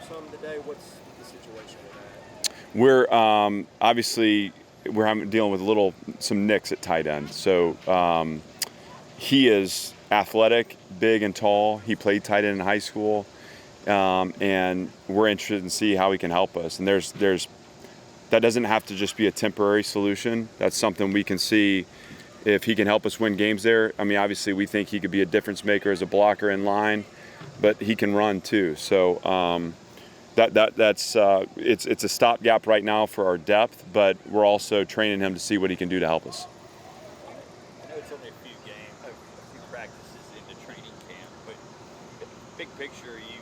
some today. What's the situation with that? We're obviously dealing with some nicks at tight end. So he is athletic, big and tall. He played tight end in high school, and we're interested in see how he can help us. And there's that doesn't have to just be a temporary solution. That's something we can see if he can help us win games there. I mean, obviously we think he could be a difference maker as a blocker in line, but he can run too. So it's a stopgap right now for our depth, but we're also training him to see what he can do to help us. I know it's only a few practices into training camp, but big picture, are you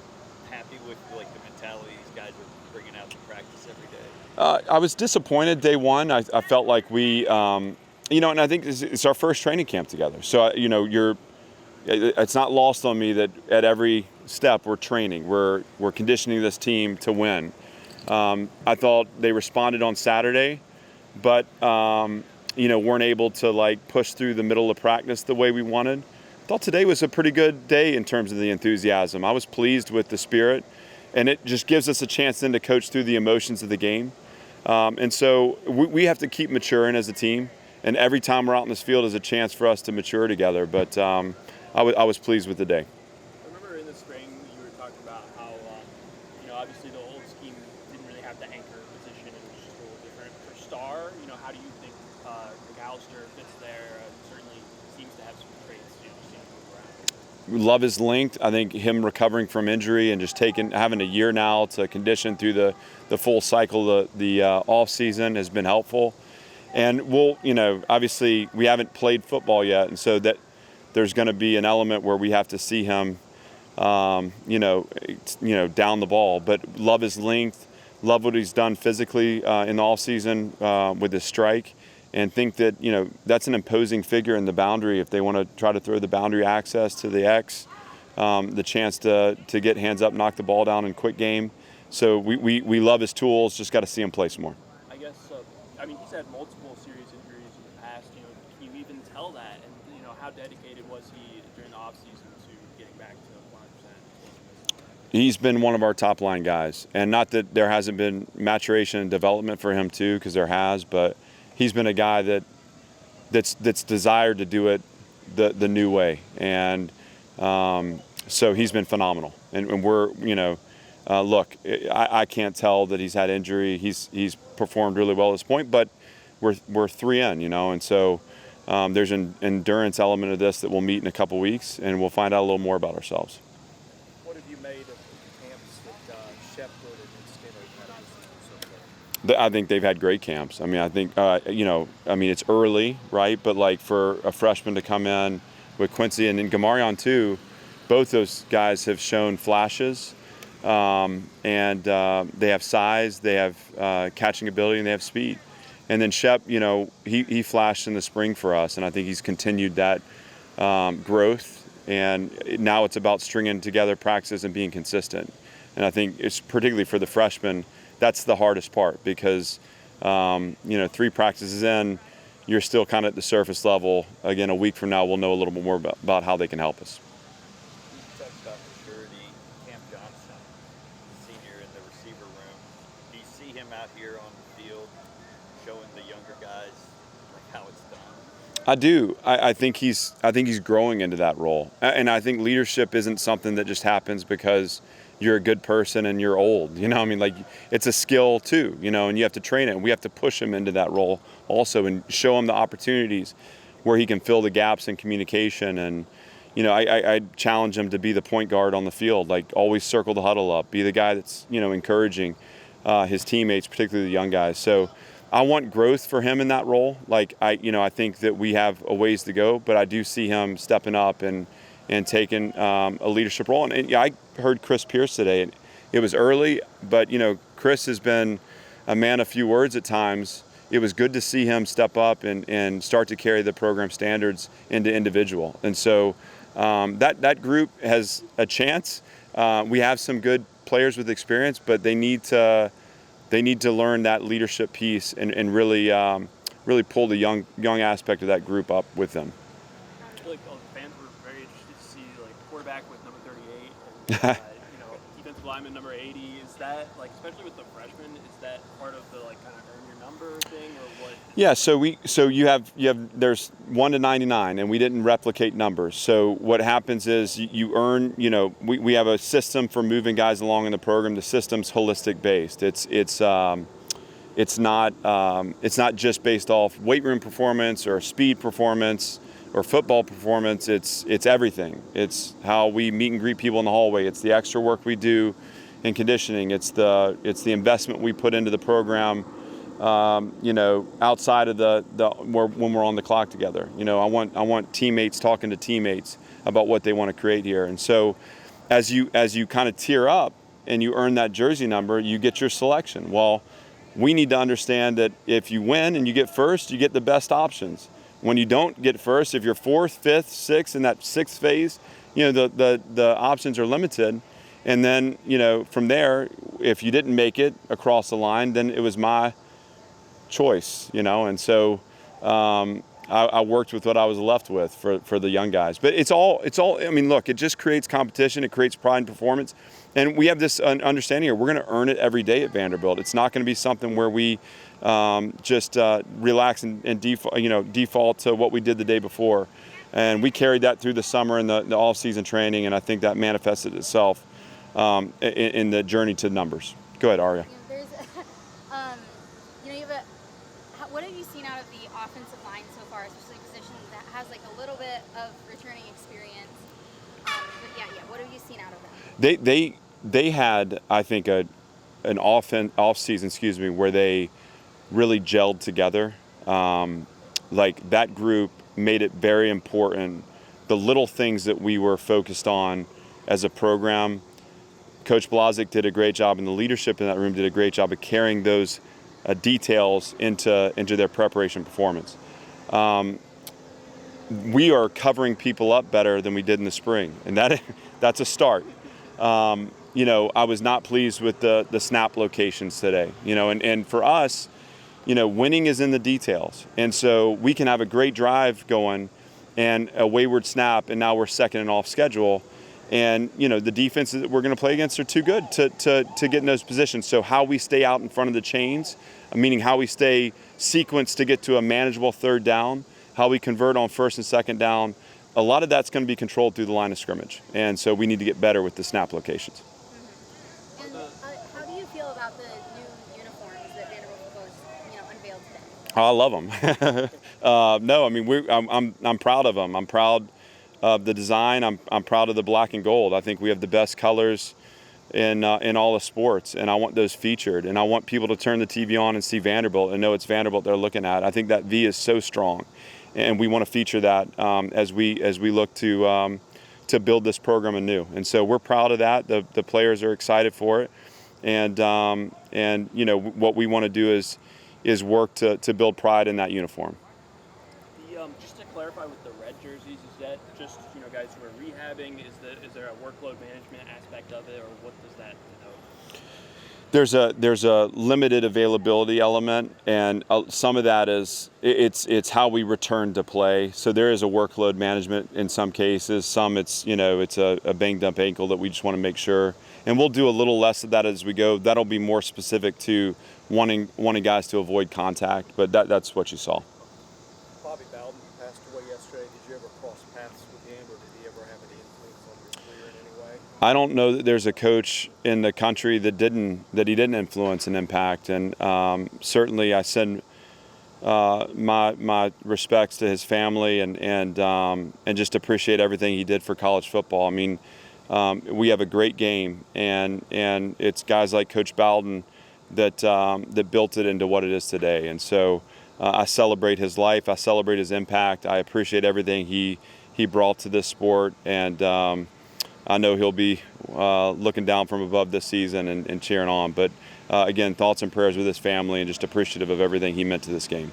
happy with like the mentality these guys are bringing out to practice every day? I was disappointed day one. I felt like we, and I think it's our first training camp together. So, it's not lost on me that at every step we're training, we're conditioning this team to win. I thought they responded on Saturday, but weren't able to like push through the middle of practice the way we wanted. I thought today was a pretty good day in terms of the enthusiasm. I was pleased with the spirit, and it just gives us a chance then to coach through the emotions of the game. And so we have to keep maturing as a team, and every time we're out in this field is a chance for us to mature together. But I was pleased with the day. I remember in the spring you were talking about how, obviously the old scheme didn't really have the anchor position. It was just a little different. For Star, how do you think McAllister fits there? Certainly seems to have some traits, just move around. We love his length. I think him recovering from injury and just having a year now to condition through the full cycle, the off season has been helpful. And we'll, obviously we haven't played football yet, and so that there's going to be an element where we have to see him, down the ball. But love his length, love what he's done physically in the off season with his strike, and think that that's an imposing figure in the boundary. If they want to try to throw the boundary access to the X, the chance to get hands up, knock the ball down in quick game. So we love his tools. Just got to see him play some more. I guess. He's had multiple serious injuries in the past. Can you even tell that? And how dedicated was he during the offseason to getting back to 100%? He's been one of our top line guys, and not that there hasn't been maturation and development for him too, because there has, but he's been a guy that's desired to do it the new way, and so he's been phenomenal. And we're look, I can't tell that he's had injury. He's performed really well at this point, but we're 3 in, and so there's an endurance element of this that we'll meet in a couple weeks, and we'll find out a little more about ourselves. What have you made of the camps that Shepard and Skinner have had so far? I think they've had great camps. I think it's early, right? But like for a freshman to come in with Quincy and then Gamarion too, both those guys have shown flashes. And they have size, they have catching ability, and they have speed. And then Shep, he flashed in the spring for us, and I think he's continued that growth. And now it's about stringing together practices and being consistent. And I think it's particularly for the freshmen, that's the hardest part because, 3 practices in, you're still kind of at the surface level. Again, a week from now, we'll know a little bit more about how they can help us. Out here on the field, showing the younger guys like how it's done? I do. I think he's growing into that role, and I think leadership isn't something that just happens because you're a good person and you're old. It's a skill too. And you have to train it, and we have to push him into that role also, and show him the opportunities where he can fill the gaps in communication. And I challenge him to be the point guard on the field, like always circle the huddle up, be the guy that's encouraging his teammates, particularly the young guys. So I want growth for him in that role. I think that we have a ways to go, but I do see him stepping up and taking a leadership role. And I heard Chris Pierce today, and it was early, but Chris has been a man of few words at times. It was good to see him step up and start to carry the program standards into individual. And so that group has a chance. We have some good players with experience, but they need to learn that leadership piece and really pull the young aspect of that group up with them. I feel like the fans were very interested to see quarterback with number 38 and defensive lineman number 80. Is that, like, especially with the freshmen, is that part of the, like, kind of earn your number thing, or what? Yeah, so you have there's 1 to 99, and we didn't replicate numbers. So what happens is you earn, we have a system for moving guys along in the program. The system's holistic based. It's not just based off weight room performance or speed performance or football performance. It's everything. It's how we meet and greet people in the hallway. It's the extra work we do in conditioning. It's the investment we put into the program. Outside of when we're on the clock together. I want teammates talking to teammates about what they want to create here. And so as you kind of tier up and you earn that jersey number, you get your selection. Well, we need to understand that if you win and you get first, you get the best options. When you don't get first, if you're fourth, fifth, sixth in that sixth phase, the options are limited. And then, from there, if you didn't make it across the line, then it was my choice, and so I worked with what I was left with for the young guys. But it's all. I mean, look, it just creates competition. It creates pride and performance, and we have this understanding here. We're going to earn it every day at Vanderbilt. It's not going to be something where we just relax and default to what we did the day before. And we carried that through the summer and the off-season training, and I think that manifested itself in the journey to numbers. Go ahead, Aria. What have you seen out of the offensive line so far, especially a position that has like a little bit of returning experience? What have you seen out of them? They had, I think, an off season, where they really gelled together. Like that group made it very important. The little things that we were focused on as a program, Coach Blazik did a great job, and the leadership in that room did a great job of carrying those details into their preparation performance. We are covering people up better than we did in the spring, and that's a start. I was not pleased with the snap locations today. And for us, winning is in the details, and so we can have a great drive going and a wayward snap, and now we're second and off schedule. And, the defenses that we're going to play against are too good to get in those positions. So how we stay out in front of the chains, meaning how we stay sequenced to get to a manageable third down, how we convert on first and second down, a lot of that's going to be controlled through the line of scrimmage. And so we need to get better with the snap locations. Mm-hmm. And how do you feel about the new uniforms that Vanderbilt unveiled today? I love them. No, I mean, I'm proud of them. I'm proud of the design. I'm proud of the black and gold. I think we have the best colors in all of sports, and I want those featured. And I want people to turn the TV on and see Vanderbilt and know it's Vanderbilt they're looking at. I think that V is so strong, and we want to feature that as we look to build this program anew. And so we're proud of that. The players are excited for it, and what we want to do is work to build pride in that uniform. Just to clarify with the red jerseys, is that just guys who are rehabbing? Is there a workload management aspect of it, or what does that denote? There's a limited availability element, and some of that is it's how we return to play. So there is a workload management in some cases. Some it's a banged up ankle that we just want to make sure, and we'll do a little less of that as we go. That'll be more specific to wanting guys to avoid contact, but that's what you saw. Bobby Bowden passed away yesterday. Did you ever cross paths with him, or did he ever have any influence on your career in any way? I don't know that there's a coach in the country that he didn't influence and impact, and certainly I send my respects to his family and just appreciate everything he did for college football. I mean, we have a great game, and it's guys like Coach Bowden that built it into what it is today, and so. I celebrate his life. I celebrate his impact. I appreciate everything he brought to this sport, and I know he'll be looking down from above this season and cheering on. But again, thoughts and prayers with his family, and just appreciative of everything he meant to this game.